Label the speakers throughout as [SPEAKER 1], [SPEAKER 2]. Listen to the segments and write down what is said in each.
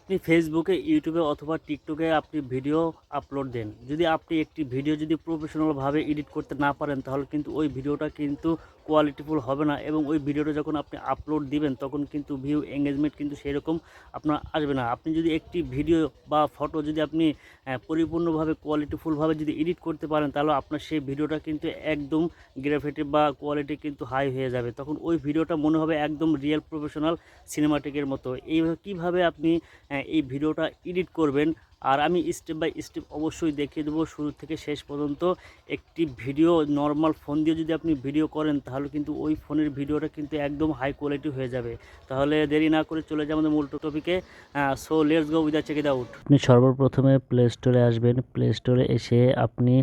[SPEAKER 1] আপনি ফেসবুকে, ইউটিউবে অথবা টিকটকে আপনি ভিডিও আপলোড দেন। যদি আপনি একটি ভিডিও যদি প্রফেশনালভাবে এডিট করতে না পারেন, তাহলে কিন্তু ওই ভিডিওটা কিন্তু কোয়ালিটিফুল হবে না এবং ওই ভিডিওটা যখন আপনি আপলোড দিবেন তখন কিন্তু ভিউ এঙ্গেজমেন্ট কিন্তু সেরকম আপনার আসবে না। আপনি যদি একটি ভিডিও বা ফটো যদি আপনি পরিপূর্ণভাবে কোয়ালিটিফুলভাবে যদি এডিট করতে পারেন, তাহলে আপনার সেই ভিডিওটা কিন্তু একদম গ্রাফিটি বা কোয়ালিটি কিন্তু হাই হয়ে যাবে। তখন ওই ভিডিওটা মনে হবে একদম রিয়েল প্রফেশনাল সিনেমাটিকের মতো। এইভাবে কীভাবে আপনি এই ভিডিওটা এডিট করবেন, আর আমি স্টেপ বাই স্টেপ অবশ্যই দেখিয়ে দেবো শুরু থেকে শেষ পর্যন্ত। একটি ভিডিও নর্মাল ফোন দিয়ে যদি আপনি ভিডিও করেন, তাহলে কিন্তু ওই ফোনের ভিডিওটা কিন্তু একদম হাই কোয়ালিটি হয়ে যাবে। তাহলে দেরি না করে চলে যাই আমাদের মূল টপিকে। So let's go with check it out. আপনি সর্বপ্রথমে প্লে স্টোরে আসবেন। প্লে স্টোরে এসে আপনি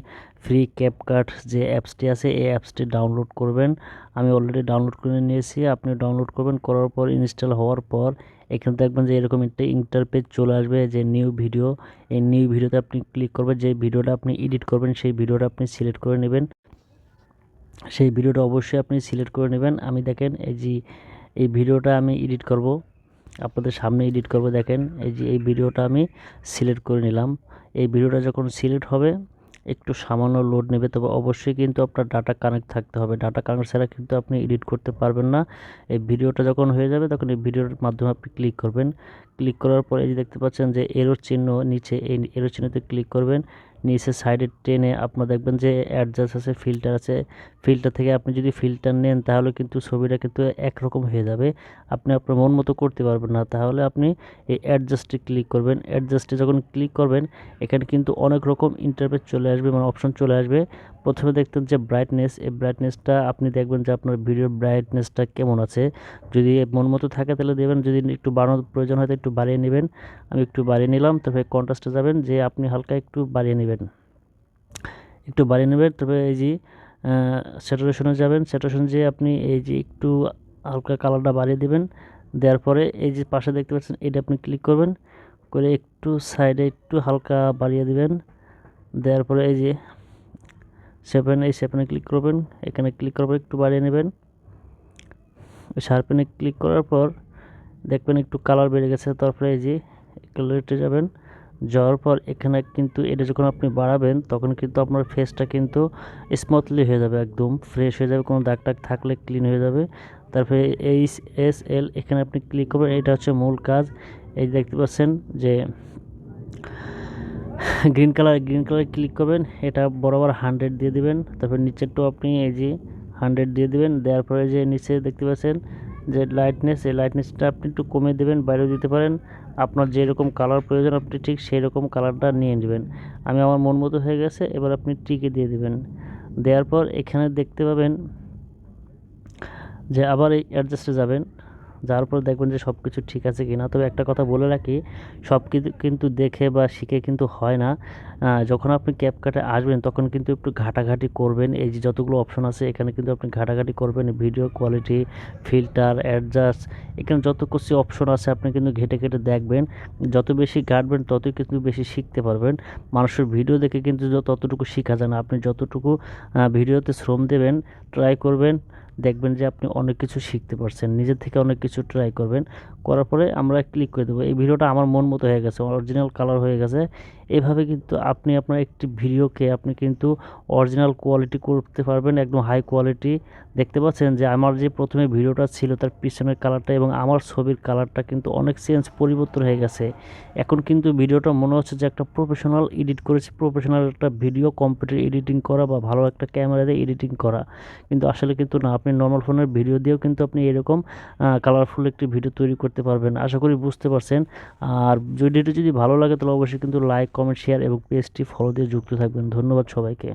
[SPEAKER 1] ফ্রি ক্যাপকাট যে অ্যাপসটি আছে এই অ্যাপসটি ডাউনলোড করবেন। আমি অলরেডি ডাউনলোড করে নিয়েছি। আপনি ডাউনলোড করবেন, করার পর ইনস্টল হওয়ার পর এখানে দেখবেন যে এরকম একটা ইন্টারপেজ চলে আসবে যে নিউ ভিডিও। এই নিউ ভিডিওতে আপনি ক্লিক করবেন। যে ভিডিওটা আপনি এডিট করবেন সেই ভিডিওটা আপনি সিলেক্ট করে নেবেন। সেই ভিডিওটা অবশ্যই আপনি সিলেক্ট করে নেবেন। আমি দেখেন এই ভিডিওটা আমি এডিট করব, আপনাদের সামনে এডিট করব। দেখেন এই ভিডিওটা আমি সিলেক্ট করে নিলাম। এই ভিডিওটা যখন সিলেক্ট হবে একটু সামান্য লোড নেবে, তবে অবশ্যই কিন্তু আপনার ডাটা কানেক্ট থাকতে হবে। ডাটা কানেক্ট ছাড়া কিন্তু আপনি এডিট করতে পারবেন না। এই ভিডিওটা যখন হয়ে যাবে তখন এই ভিডিওর মাধ্যমে আপনি ক্লিক করবেন। ক্লিক করার পরে এই যে দেখতে পাচ্ছেন যে এরোর চিহ্ন নিচে, এই এরোর চিহ্নতে ক্লিক করবেন। নিচে সাইডে টেনে আপনার দেখবেন যে অ্যাডজাস্ট আছে, ফিল্টার আছে। ফিল্টার থেকে আপনি যদি ফিল্টার নেন তাহলে কিন্তু ছবিটা কিন্তু একরকম হয়ে যাবে, আপনি আপনার মন মতো করতে পারবেন না। তাহলে আপনি এই অ্যাডজাস্টে ক্লিক করবেন। অ্যাডজাস্টে যখন ক্লিক করবেন এখানে কিন্তু অনেক রকম ইন্টারফেস চলে আসবে, মানে অপশন চলে আসবে। প্রথমে দেখতেন যে ব্রাইটনেস, এই ব্রাইটনেসটা আপনি দেখবেন যে আপনার ভিডিওর ব্রাইটনেসটা কেমন আছে। যদি মন মতো থাকে তাহলে দেবেন, যদি একটু বাড়ানোর প্রয়োজন হয় তো একটু বাড়িয়ে নেবেন। আমি একটু বাড়িয়ে নিলাম। তবে কন্ট্রাস্টে যাবেন, যে আপনি হালকা একটু বাড়িয়ে নেবেন, একটু বাড়িয়ে নেবেন। তবে এই যে স্যাচুরেশনে যাবেন, স্যাচুরেশন যেয়ে আপনি এই যে একটু হালকা কালারটা বাড়িয়ে দেবেন। দেওয়ার পরে এই যে পাশে দেখতে পাচ্ছেন এটা আপনি ক্লিক করবেন, করে একটু সাইডে একটু হালকা বাড়িয়ে দিবেন। দেওয়ার পরে এই যে এই সেভেনে ক্লিক করবেন, এখানে ক্লিক করার পর একটু বাড়িয়ে নেবেন। শার্পেনে ক্লিক করার পর দেখবেন একটু কালার বেড়ে গেছে। তারপরে এই যে কালারতে যাবেন, যাওয়ার পর এখানে কিন্তু এটা যখন আপনি বাড়াবেন তখন কিন্তু আপনার ফেসটা কিন্তু স্মুথলি হয়ে যাবে, একদম ফ্রেশ হয়ে যাবে, কোনো দাগ টাগ থাকলে ক্লিন হয়ে যাবে। তারপরে HSL এখানে আপনি ক্লিক করবেন, এটা হচ্ছে মূল কাজ। এই দেখতে পাচ্ছেন যে গ্রিন কালার ক্লিক করবেন, এটা বরাবর 100 দিয়ে দিবেন। তারপর নিচেরটাও আপনি এই যে 100 দিয়ে দিবেন। দেওয়ার পরে যে নিচে দেখতে পাচ্ছেন যে লাইটনেস, এই লাইটনেসটা আপনি একটু কমিয়ে দেবেন, বাইরেও দিতে পারেন। আপনার যেরকম কালার প্রয়োজন আপনি ঠিক সেই রকম কালারটা নিয়ে নেবেন। আমি আমার মন মতো হয়ে গেছে, এবার আপনি টিকে দিয়ে দিবেন। দেওয়ার পর এখানে দেখতে পাবেন যে আবার এই অ্যাডজাস্টে যাবেন। যাওয়ার পর দেখবেন যে সব কিছু ঠিক আছে কি না। তবে একটা কথা বলে রাখি, সব কিছু কিন্তু দেখে বা শিখে কিন্তু হয় না। যখন আপনি ক্যাপকাটে আসবেন তখন কিন্তু একটু ঘাটাঘাটি করবেন। এই যে যতগুলো অপশন আছে এখানে কিন্তু আপনি ঘাটাঘাটি করবেন। ভিডিও কোয়ালিটি, ফিল্টার, অ্যাডজাস্ট, এখানে যত কিছু অপশন আছে আপনি কিন্তু ঘেটে ঘেটে দেখবেন। যত বেশি ঘাটবেন ততই কিন্তু বেশি শিখতে পারবেন। মানুষের ভিডিও দেখে কিন্তু ততটুকু শেখা যায় না। আপনি যতটুকু ভিডিওতে শ্রম দেবেন, ট্রাই করবেন, দেখবেন যে আপনি অনেক কিছু শিখতে পারছেন। নিজের থেকে অনেক কিছু ট্রাই করবেন, করার পরে আমরা ক্লিক করে দেবো। এই ভিডিওটা আমার মন মতো হয়ে গেছে, অরিজিনাল কালার হয়ে গেছে। এভাবে কিন্তু আপনি আপনার একটি ভিডিওকে আপনি কিন্তু অরিজিনাল কোয়ালিটি করতে পারবেন, একদম হাই কোয়ালিটি। দেখতে পাচ্ছেন যে আমার যে প্রথমে ভিডিওটা ছিল তার পিছনের কালারটা এবং আমার ছবির কালারটা কিন্তু অনেক পরিবর্তন হয়ে গেছে। এখন কিন্তু ভিডিওটা মনে হচ্ছে যে একটা প্রফেশনাল এডিট করেছে, প্রফেশনাল একটা ভিডিও কম্পিউটার এডিটিং করা বা ভালো একটা ক্যামেরা দিয়ে এডিটিং করা। কিন্তু আসলে কিন্তু না, আপনি নর্মাল ফোনের ভিডিও দিয়েও কিন্তু আপনি এরকম কালারফুল একটি ভিডিও তৈরি করতে পারবেন। আশা করি বুঝতে পারছেন। আর ভিডিওটি যদি ভালো লাগে তাহলে অবশ্যই কিন্তু লাইক, কমেন্ট, শেয়ার এবং পেজটি ফলো দিয়ে যুক্ত থাকবেন। ধন্যবাদ সবাইকে।